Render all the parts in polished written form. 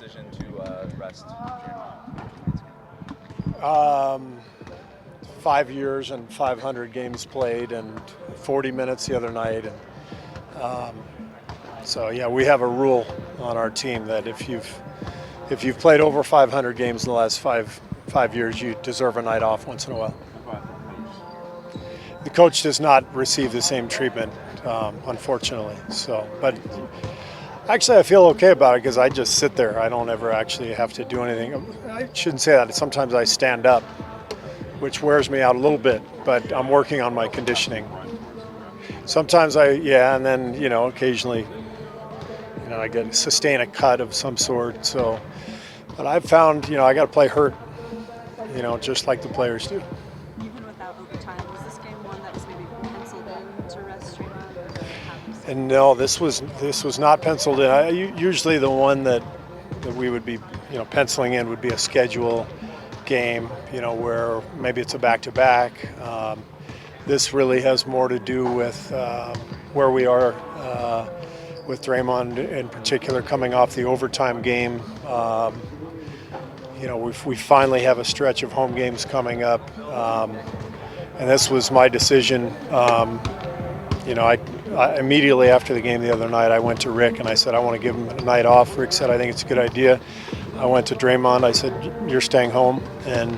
decision to rest Draymond? 5 years and 500 games played and 40 minutes the other night. And so yeah, we have a rule on our team that if you've played over 500 games in the last five years, you deserve a night off once in a while. The coach does not receive the same treatment, unfortunately. So, but actually, I feel okay about it because I just sit there. I don't ever actually have to do anything. I shouldn't say that. Sometimes I stand up, which wears me out a little bit, but I'm working on my conditioning. Sometimes and then, occasionally, I sustain a cut of some sort. So, but I've found, I got to play hurt, just like the players do. Even without overtime, was this game one that was maybe penciled in to rest Draymond? And no, this was not penciled in. Usually the one that we would be, penciling in would be a schedule game, where maybe it's a back-to-back. This really has more to do with where we are with Draymond in particular, coming off the overtime game. We finally have a stretch of home games coming up, and this was my decision. I immediately after the game the other night, I went to Rick and I said, I want to give him a night off. Rick said, I think it's a good idea. I went to Draymond. I said, you're staying home, and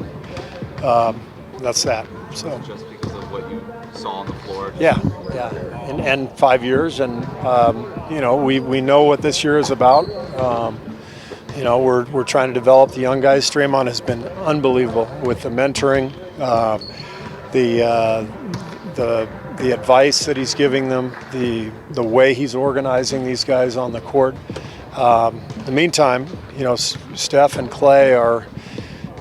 that's that. So just because of what you saw on the floor. Yeah, and 5 years, and we know what this year is about. We're trying to develop the young guys. Draymond has been unbelievable with the mentoring, the advice that he's giving them, the way he's organizing these guys on the court. In the meantime, Steph and Klay are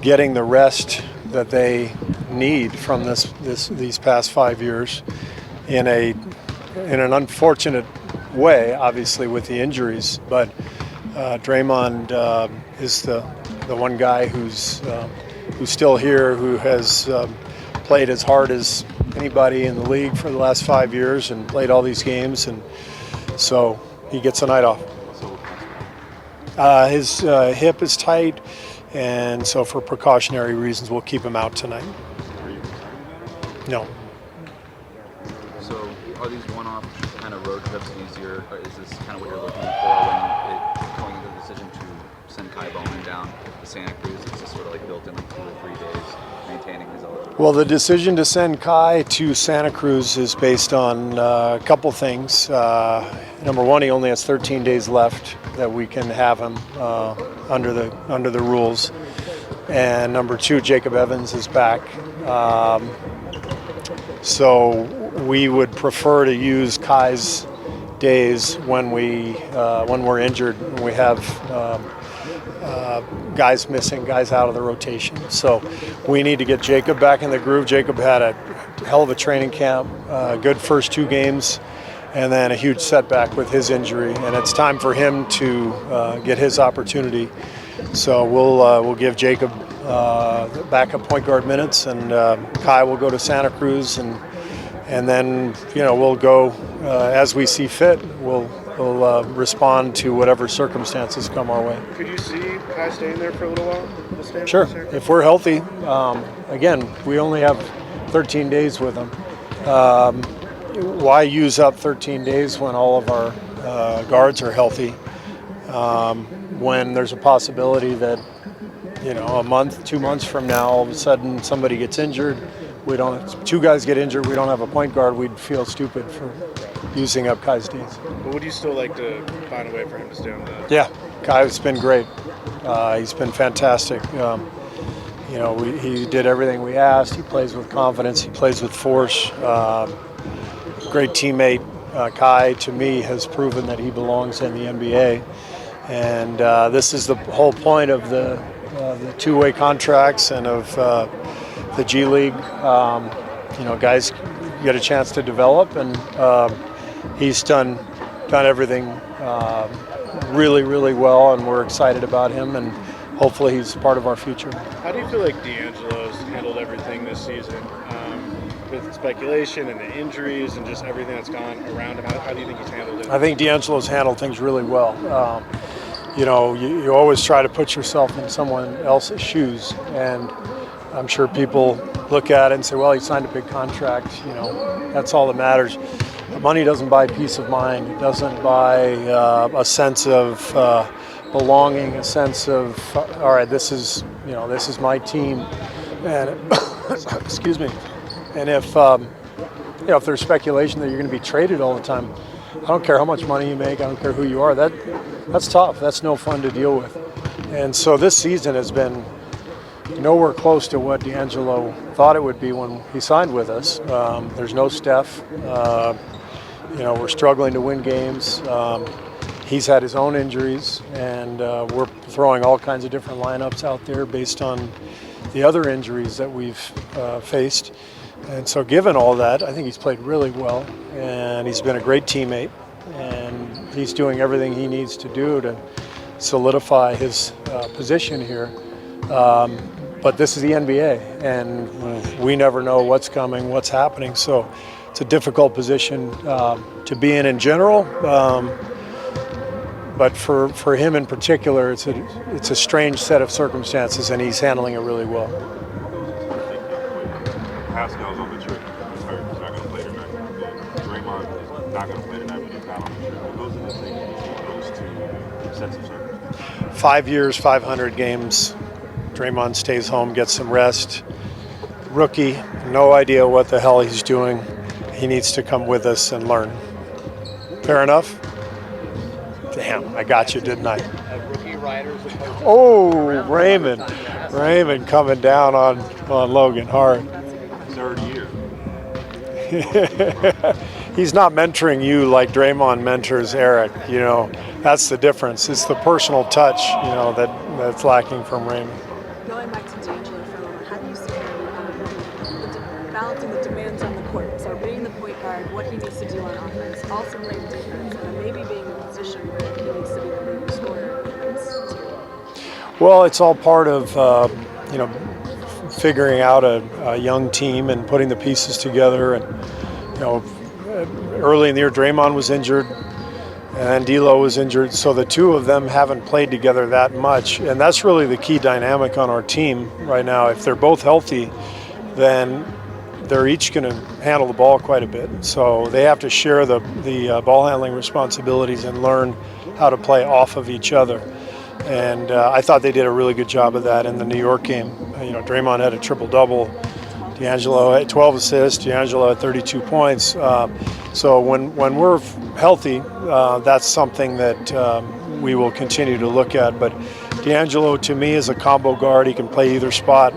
getting the rest that they need from these past 5 years in an unfortunate way, obviously with the injuries. But Draymond is the one guy who's still here, who has played as hard as anybody in the league for the last 5 years and played all these games, and so he gets a night off. His hip is tight, and so for precautionary reasons, we'll keep him out tonight. No. So are these one-off kind of road trips easier? Or is this kind of what you're looking for when going into the decision to send Bowman down to Santa Cruz? Is this sort of like built in like 2 or 3 days, maintaining his eligibility? Well, the decision to send Kai to Santa Cruz is based on a couple things. Number one, he only has 13 days left that we can have him under the rules. And number two, Jacob Evans is back. So we would prefer to use Kai's days when we're injured and we have guys missing, guys out of the rotation. So we need to get Jacob back in the groove. Jacob had a hell of a training camp, good first 2 games, and then a huge setback with his injury. And it's time for him to get his opportunity. So we'll give Jacob backup point guard minutes, and Kai will go to Santa Cruz, and then we'll go as we see fit. We'll respond to whatever circumstances come our way. Could you see Kai staying there for a little while? Sure, if we're healthy. Again, we only have 13 days with him. Why use up 13 days when all of our guards are healthy? When there's a possibility that a month, 2 months from now, all of a sudden somebody gets injured. 2 guys get injured. We don't have a point guard. We'd feel stupid for using up Kai's days. But would you still like to find a way for him to stay on the? Yeah, Kai's been great. He's been fantastic. He did everything we asked. He plays with confidence. He plays with force. Great teammate. Kai, to me, has proven that he belongs in the NBA. And this is the whole point of the 2-way contracts and of the G League. Guys get a chance to develop, and he's done everything really, really well, and we're excited about him, and hopefully he's part of our future. How do you feel like D'Angelo's handled everything this season, with speculation and the injuries and just everything that's gone around him? How do you think he's handled it? I think D'Angelo's handled things really well. you always try to put yourself in someone else's shoes, and I'm sure people look at it and say, well, he signed a big contract, that's all that matters. But money doesn't buy peace of mind. It doesn't buy a sense of belonging, a sense of, all right, this is my team. And excuse me. And if there's speculation that you're going to be traded all the time, I don't care how much money you make, I don't care who you are, that's tough. That's no fun to deal with. And so this season has been nowhere close to what D'Angelo thought it would be when he signed with us. There's no Steph. We're struggling to win games. He's had his own injuries, and we're throwing all kinds of different lineups out there based on the other injuries that we've faced. And so given all that, I think he's played really well, and he's been a great teammate, and he's doing everything he needs to do to solidify his position here. But this is the NBA, and we never know what's coming, what's happening. So it's a difficult position to be in general. But for him in particular, it's a strange set of circumstances, and he's handling it really well. Paschall's on the trip. He's hurt. He's not going to play tonight. Draymond is not going to play tonight, but he's not on the trip. What goes into thinking those two sets of circumstances? 5 years, 500 games. Draymond stays home, gets some rest. Rookie, no idea what the hell he's doing. He needs to come with us and learn. Fair enough? Damn, I got you, didn't I? Oh, Raymond coming down on Logan hard. Third year. He's not mentoring you like Draymond mentors Eric. That's the difference. It's the personal touch, that's lacking from Raymond. Going back to D'Angelo for a moment, how do you see him balancing the demands on the court? So being the point guard, what he needs to do on offense, also playing defense, and maybe being in a position where he needs to be the leading scorer on defense too. Well, it's all part of figuring out a young team and putting the pieces together. And early in the year, Draymond was injured, and D'Lo was injured, so the two of them haven't played together that much, and that's really the key dynamic on our team right now. If they're both healthy, then they're each going to handle the ball quite a bit. So they have to share the ball handling responsibilities and learn how to play off of each other. And I thought they did a really good job of that in the New York game. Draymond had a triple-double. D'Angelo had 12 assists. D'Angelo had 32 points. So when we're healthy, that's something that we will continue to look at. But D'Angelo, to me, is a combo guard. He can play either spot.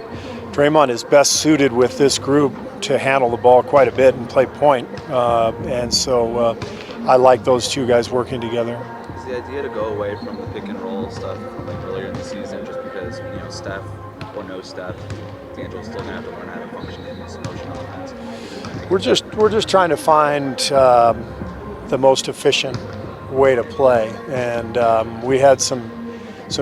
Draymond is best suited with this group to handle the ball quite a bit and play point. And so I like those two guys working together. Is the idea to go away from the pick and roll stuff from earlier in the season just because, Steph or no Steph, D'Angelo's still going to have to learn how to function in this motion offense? We're just trying to find the most efficient way to play, and we had some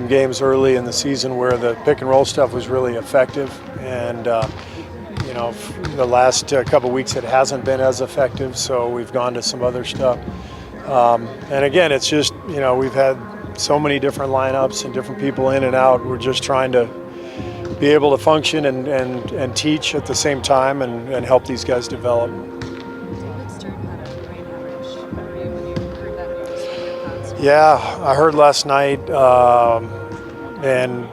games early in the season where the pick and roll stuff was really effective, and the last couple weeks it hasn't been as effective, so we've gone to some other stuff. And again, it's just we've had so many different lineups and different people in and out. We're just trying to be able to function and teach at the same time and help these guys develop. Yeah, I heard last night, and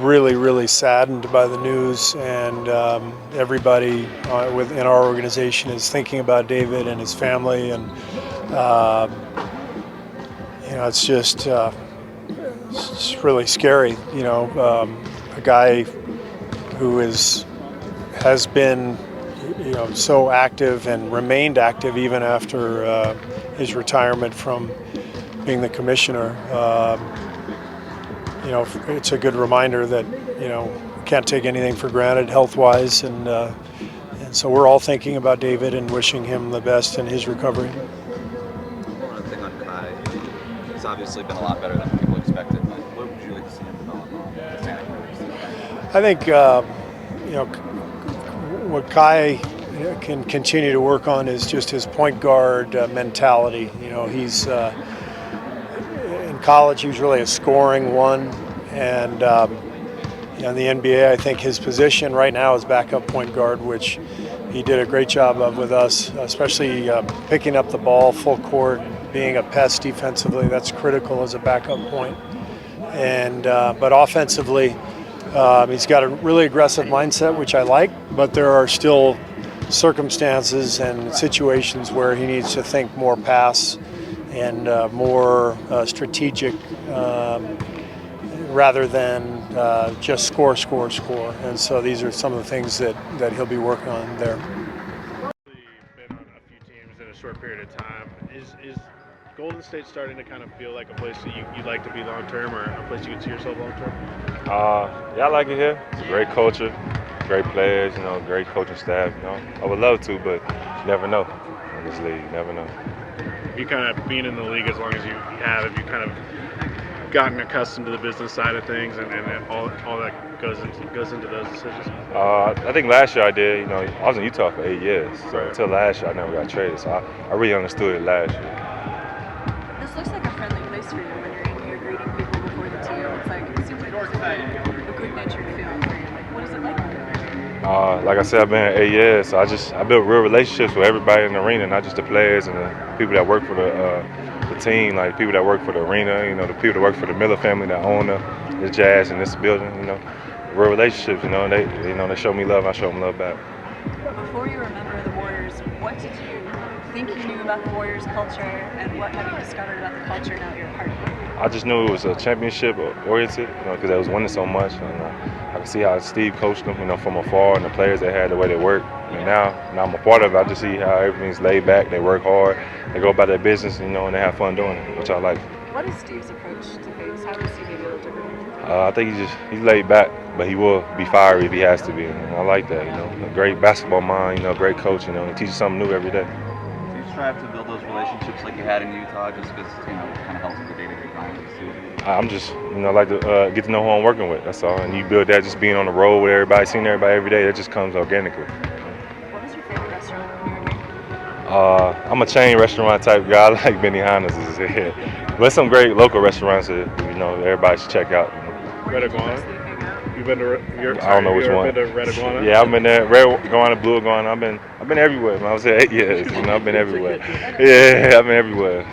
really, really saddened by the news. And everybody in our organization is thinking about David and his family, and it's just it's really scary. A guy who has been so active and remained active even after his retirement from being the commissioner. It's a good reminder that can't take anything for granted health-wise, and so we're all thinking about David and wishing him the best in his recovery. One other thing on Kai, he's obviously been a lot better than people expected. But what would you like to see him develop on Santa Cruz? I think what Kai can continue to work on is just his point guard mentality. He's in college, he was really a scoring one, and in the NBA, I think his position right now is backup point guard, which he did a great job of with us, especially picking up the ball full court, being a pest defensively. That's critical as a backup point. And but offensively, he's got a really aggressive mindset, which I like, but there are still circumstances and situations where he needs to think more pass and more strategic rather than just score. And so these are some of the things that he'll be working on there. Been on a few teams in a short period of time. Is Golden State starting to kind of feel like a place that you'd like to be long term, or a place you could see yourself long term? Yeah, I like it here. It's a great culture, great players, great coaching staff. I would love to, but you never know in this league. You never know. You kind of being in the league as long as you have you kind of gotten accustomed to the business side of things and all that goes into those decisions? I think last year I did. I was in Utah for 8 years, so until last year I never got traded. So I really understood it last year. This looks like a friendly place for you when you're in here greeting people before the team. It seems like it's a good-natured feel for you. What is it like? Like I said, I've been here 8 years, so I built real relationships with everybody in the arena, not just the players and the people that work for the team, like people that work for the arena, the people that work for the Miller family that own the Jazz in this building, real relationships, and they show me love, I show them love back. Before you were a member of the Warriors, what did you think you knew about the Warriors culture, and what have you discovered about the culture now that you're a part of it? I just knew it was a championship oriented, because they was winning so much, and I could see how Steve coached them, from afar, and the players they had, the way they work. And now I'm a part of it. I just see how everything's laid back. They work hard. They go about their business, and they have fun doing it, which I like. What is Steve's approach to things? How does he maybe look different? I think he's laid back, but he will be fiery if he has to be. And I like that. A great basketball mind. Great coach. He teaches something new every day. Do you strive to build those relationships like you had in Utah, just because it kind of helps with the day-to-day grind of the season? I'm just like to get to know who I'm working with. That's all. And you build that just being on the road with everybody, seeing everybody every day. That just comes organically. What is your favorite restaurant in your area? I'm a chain restaurant type guy. I like Benihana's is here. But some great local restaurants that everybody should check out. Red Iguana? You've been to I don't know which one. Been to Red Iguana? Yeah, I've been there. Red Iguana, Blue Iguana. I've been everywhere. Man. I was there 8 years. I've been everywhere. Yeah, I've been everywhere.